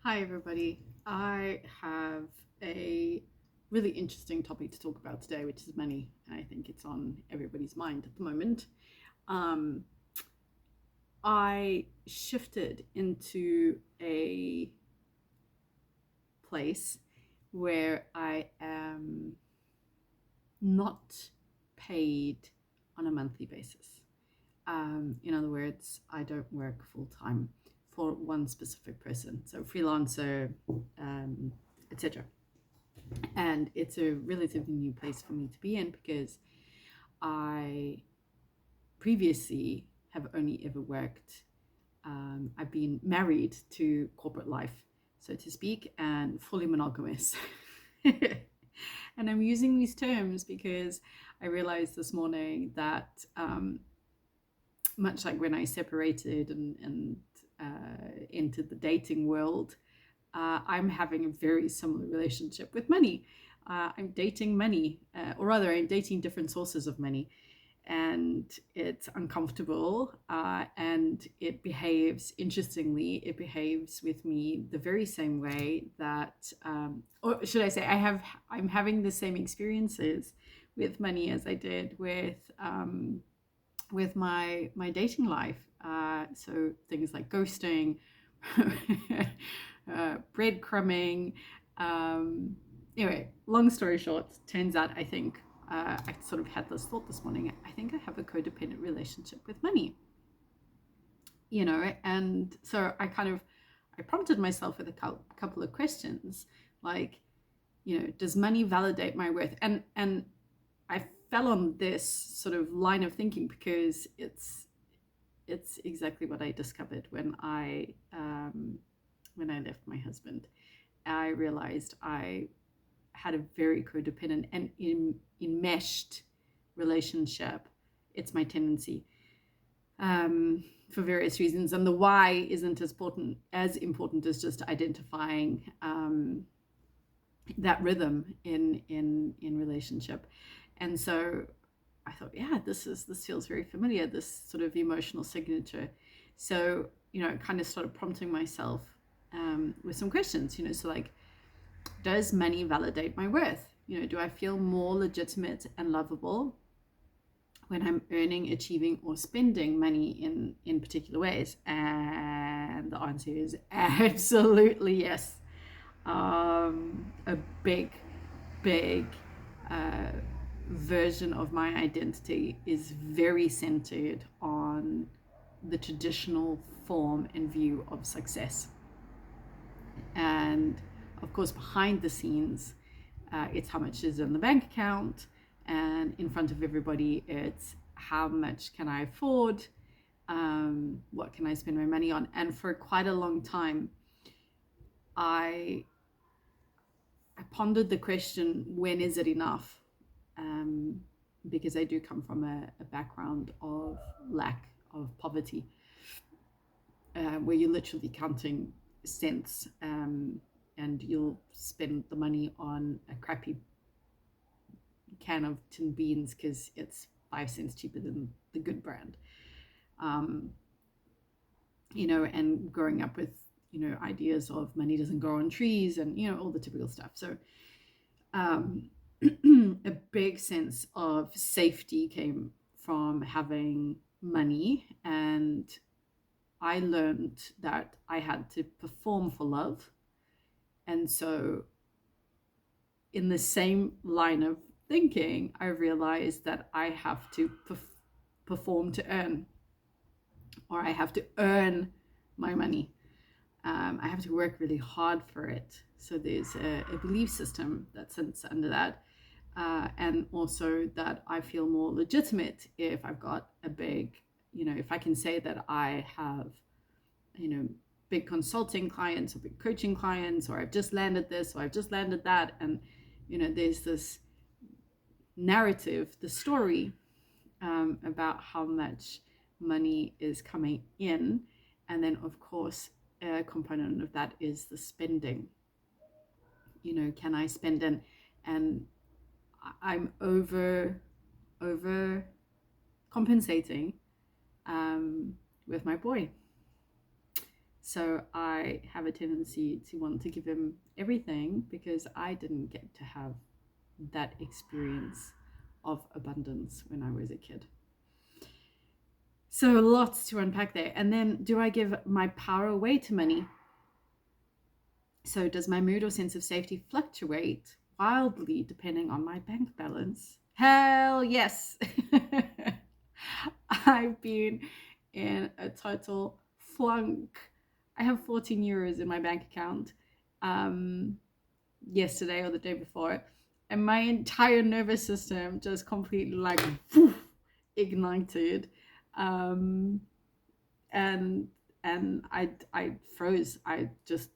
Hi, everybody. I have a really interesting topic to talk about today, which is money. And I think it's on everybody's mind at the moment. Um, I shifted into a place where I am not paid on a monthly basis. In other words, I don't work full time for one specific person, so freelancer, etc. And it's a relatively new place for me to be in because I previously have only ever worked, I've been married to corporate life, so to speak, and fully monogamous. And I'm using these terms because I realized this morning that much like when I separated and entered the dating world, I'm having a very similar relationship with money. I'm dating money, or rather, I'm dating different sources of money, and it's uncomfortable. And it behaves interestingly. It behaves with me the very same way that, or should I say, I'm having the same experiences with money as I did with my dating life. So things like ghosting, breadcrumbing. Anyway, long story short, turns out I sort of had this thought this morning. I think I have a codependent relationship with money, and so I prompted myself with a couple of questions like, does money validate my worth? And I fell on this sort of line of thinking because it's exactly what I discovered when I left my husband. I realized I had a very codependent and enmeshed relationship. It's my tendency, for various reasons, and the why isn't as important as just identifying that rhythm in relationship. And so I thought, yeah, this feels very familiar, this sort of emotional signature. So, kind of started prompting myself with some questions, so like, does money validate my worth? Do I feel more legitimate and lovable when I'm earning, achieving, or spending money in particular ways? And the answer is absolutely yes. A big uh, version of my identity is very centered on the traditional form and view of success. And of course, behind the scenes, it's how much is in the bank account, and in front of everybody, it's how much can I afford, what can I spend my money on. And for quite a long time, I I pondered the question, when is it enough? Um, because I do come from a background of lack, of poverty, where you're literally counting cents, and you'll spend the money on a crappy can of tin beans because it's 5 cents cheaper than the good brand. Um, and growing up with, ideas of money doesn't grow on trees and, all the typical stuff. So um, a big sense of safety came from having money, and I learned that I had to perform for love. And so, in the same line of thinking, I realized that I have to perform to earn, or I have to earn my money. I have to work really hard for it. So there's a belief system that sits under that. And also that I feel more legitimate if I've got a big, if I can say that I have, big consulting clients or big coaching clients, or I've just landed this, or I've just landed that. And, there's this narrative, the story, about how much money is coming in. And then, of course, a component of that is the spending. Can I spend? And I'm over compensating with my boy. So I have a tendency to want to give him everything because I didn't get to have that experience of abundance when I was a kid. So lots to unpack there. And then, do I give my power away to money? So does my mood or sense of safety fluctuate wildly depending on my bank balance? Hell yes. I've been in a total flunk. I have 14 euros in my bank account yesterday or the day before, and my entire nervous system just completely like woof, ignited. Um, and I froze. I just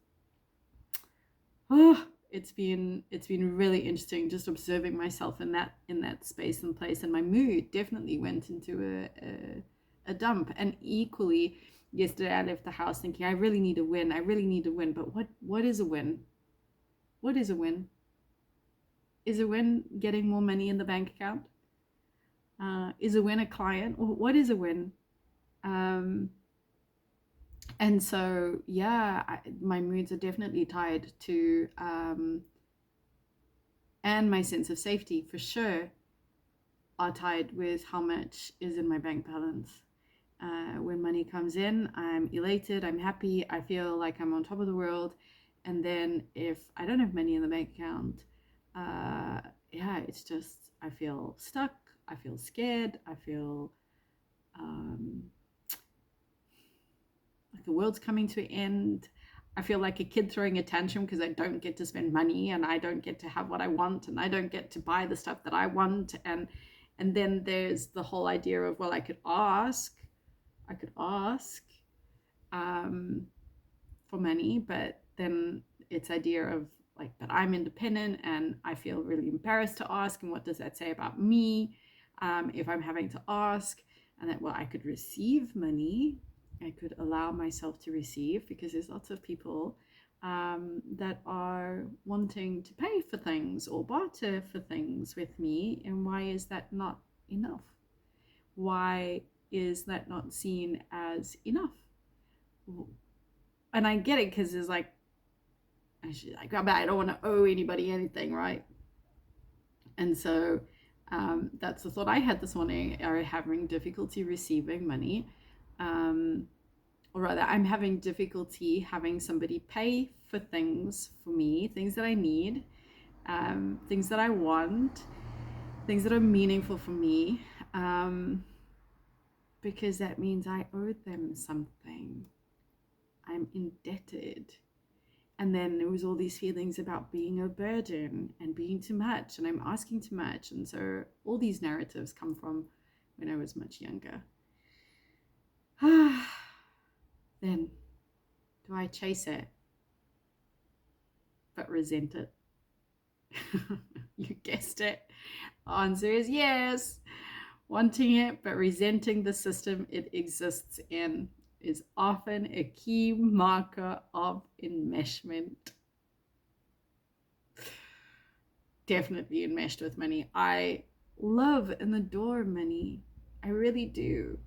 oh, it's been really interesting just observing myself in that space and place, and my mood definitely went into a dump. And equally, yesterday I left the house thinking I really need a win. I really need a win. But what is a win? What is a win? Is a win getting more money in the bank account? Is a win a client? What is a win? And so, yeah, my moods are definitely tied to, and my sense of safety for sure are tied with how much is in my bank balance. When money comes in, I'm elated, I'm happy, I feel like I'm on top of the world. And then if I don't have money in the bank account, yeah, it's just, I feel stuck, I feel scared, I feel like the world's coming to an end. I feel like a kid throwing a tantrum because I don't get to spend money and I don't get to have what I want and I don't get to buy the stuff that I want. And then there's the whole idea of, well, I could ask for money, but then it's idea of like, but I'm independent and I feel really embarrassed to ask. And what does that say about me if I'm having to ask? And that, well, I could receive money. I could allow myself to receive, because there's lots of people that are wanting to pay for things or barter for things with me. And why is that not enough? Why is that not seen as enough? And I get it, because it's like, I don't want to owe anybody anything, right? And so that's the thought I had this morning. Are having difficulty receiving money, or rather, I'm having difficulty having somebody pay for things for me, things that I need, things that I want, things that are meaningful for me, because that means I owe them something. I'm indebted. And then there was all these feelings about being a burden and being too much, and I'm asking too much. And so all these narratives come from when I was much younger. Then, do I chase it but resent it? You guessed it. The answer is yes. Wanting it but resenting the system it exists in is often a key marker of enmeshment. Definitely enmeshed with money. I love and adore money. I really do.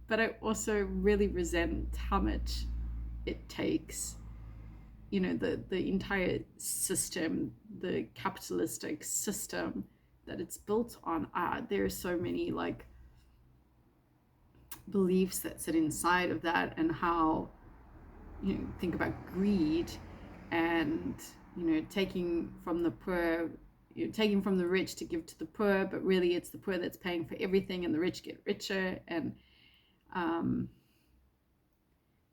But I also really resent how much it takes. You know, the entire system, the capitalistic system that it's built on. There are so many like beliefs that sit inside of that, and how, you know, think about greed and, you know, taking from the poor, you know, taking from the rich to give to the poor, but really it's the poor that's paying for everything and the rich get richer. And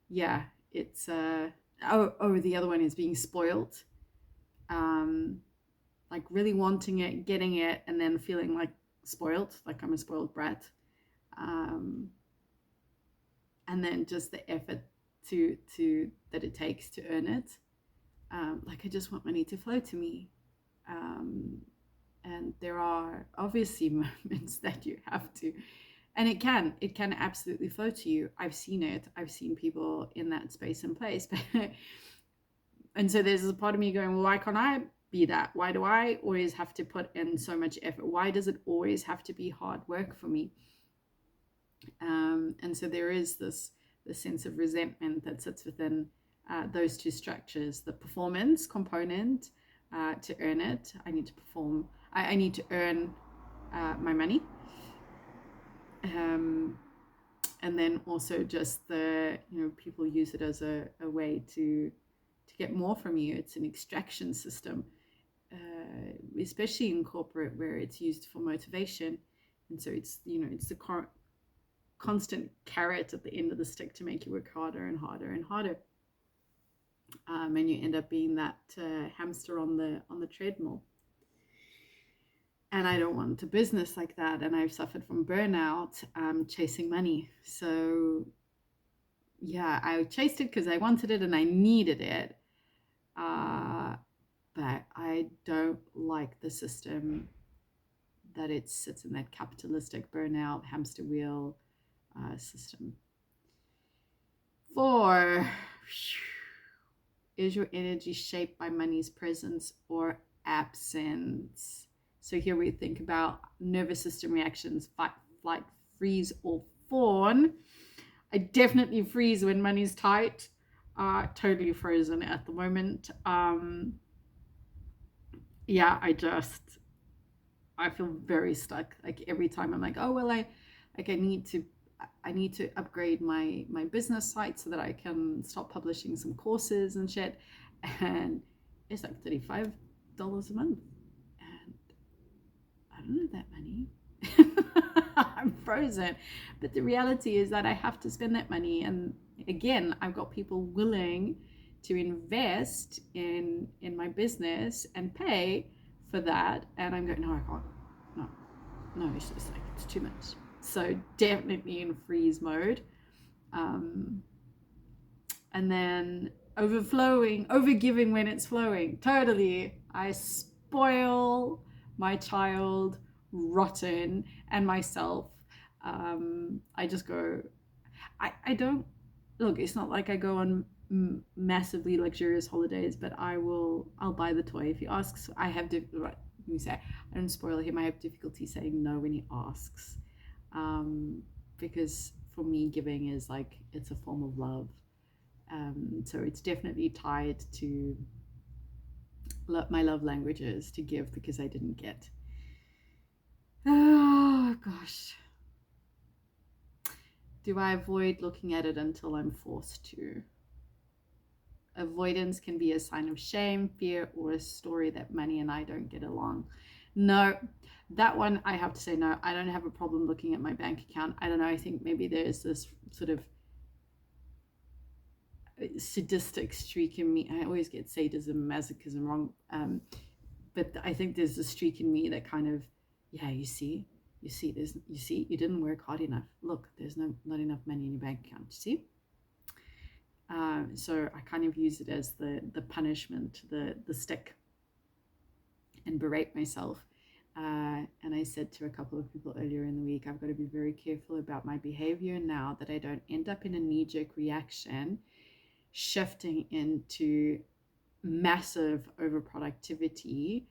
yeah, it's the other one is being spoiled, like really wanting it, getting it, and then feeling like spoiled, like I'm a spoiled brat. And then just the effort to that it takes to earn it. Like, I just want money to flow to me. And there are obviously moments that you have to, and it can absolutely flow to you. I've seen it. I've seen people in that space and place. And so there's a part of me going, well, why can't I be that? Why do I always have to put in so much effort? Why does it always have to be hard work for me? And so there is this the sense of resentment that sits within those two structures. The performance component, to earn it, I need to perform, I need to earn my money. And then also just the, people use it as a way to get more from you. It's an extraction system, especially in corporate where it's used for motivation. And so it's, it's the constant carrot at the end of the stick to make you work harder and harder and harder. And you end up being that hamster on the treadmill. And I don't want a business like that. And I've suffered from burnout, chasing money. So yeah, I chased it because I wanted it and I needed it. But I don't like the system that it sits in, that capitalistic burnout hamster wheel system. 4, is your energy shaped by money's presence or absence? So here we think about nervous system reactions: fight, flight, freeze, or fawn. I definitely freeze when money's tight. Totally frozen at the moment. Yeah, I feel very stuck. Like every time I'm like, oh well, I need to upgrade my business site so that I can start publishing some courses and shit. And it's like $35 a month. And I don't have that money. I'm frozen. But the reality is that I have to spend that money. And again, I've got people willing to invest in my business and pay for that. And I'm going, no, I can't. No, it's just like, it's too much. So definitely in freeze mode. And then overgiving when it's flowing. Totally. I spoil my child rotten and myself. I just go, I don't, look, it's not like I go on massively luxurious holidays, but I'll buy the toy. If he asks, I have to, let me say, I don't spoil him. I have difficulty saying no when he asks. Because for me, giving is like, it's a form of love. So it's definitely tied to my love languages, to give because I didn't get. Oh gosh. Do I avoid looking at it until I'm forced to? Avoidance can be a sign of shame, fear, or a story that money and I don't get along. No, that one I have to say no. I don't have a problem looking at my bank account. I don't know. I think maybe there's this sort of sadistic streak in me. I always get sadism, masochism wrong. But I think there's a streak in me that kind of, yeah, you see, you didn't work hard enough. Look, there's not enough money in your bank account. See? So I kind of use it as the punishment, the stick, and berate myself. And I said to a couple of people earlier in the week, I've got to be very careful about my behavior now, that I don't end up in a knee-jerk reaction, shifting into massive overproductivity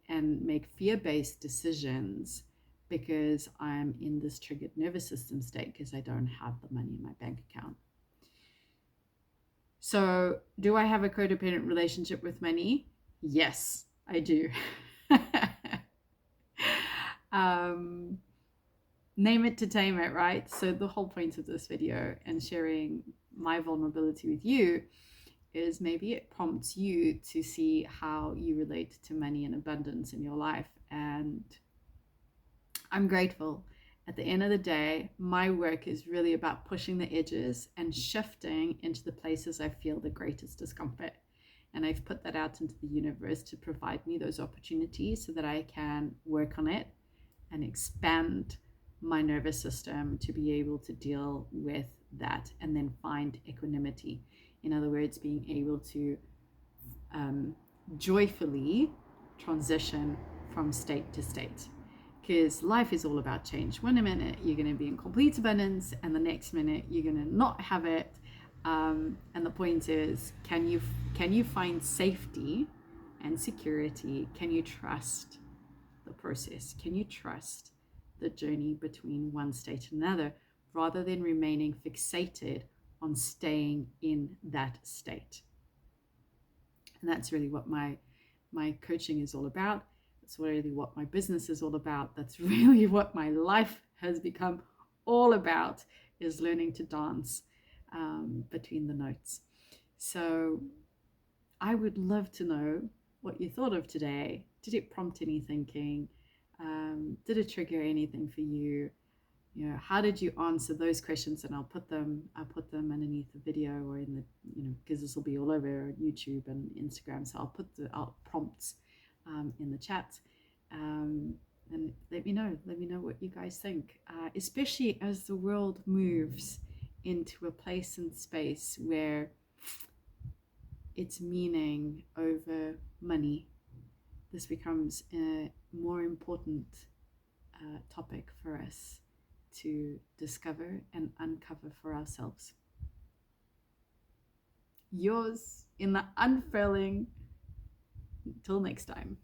and make fear-based decisions because I'm in this triggered nervous system state because I don't have the money in my bank account. So do I have a codependent relationship with money? Yes, I do. Name it to tame it, right? So the whole point of this video and sharing my vulnerability with you is maybe it prompts you to see how you relate to money and abundance in your life. And I'm grateful. At the end of the day, my work is really about pushing the edges and shifting into the places I feel the greatest discomfort. And I've put that out into the universe to provide me those opportunities so that I can work on it and expand my nervous system to be able to deal with that and then find equanimity. In other words, being able to joyfully transition from state to state. Because life is all about change. One minute you're going to be in complete abundance, and the next minute you're going to not have it. And the point is, can you find safety and security? Can you trust the process? Can you trust the journey between one state and another, rather than remaining fixated on staying in that state. And that's really what my coaching is all about. That's really what my business is all about. That's really what my life has become all about, is learning to dance between the notes. So I would love to know what you thought of today. Did it prompt any thinking? Did it trigger anything for you? You know, how did you answer those questions? And I'll put them underneath the video, or in the, because this will be all over YouTube and Instagram. So I'll put the prompts in the chat, and let me know what you guys think, especially as the world moves into a place and space where it's meaning over money. This becomes a more important topic for us to discover and uncover for ourselves. Yours in the unfurling. Until next time.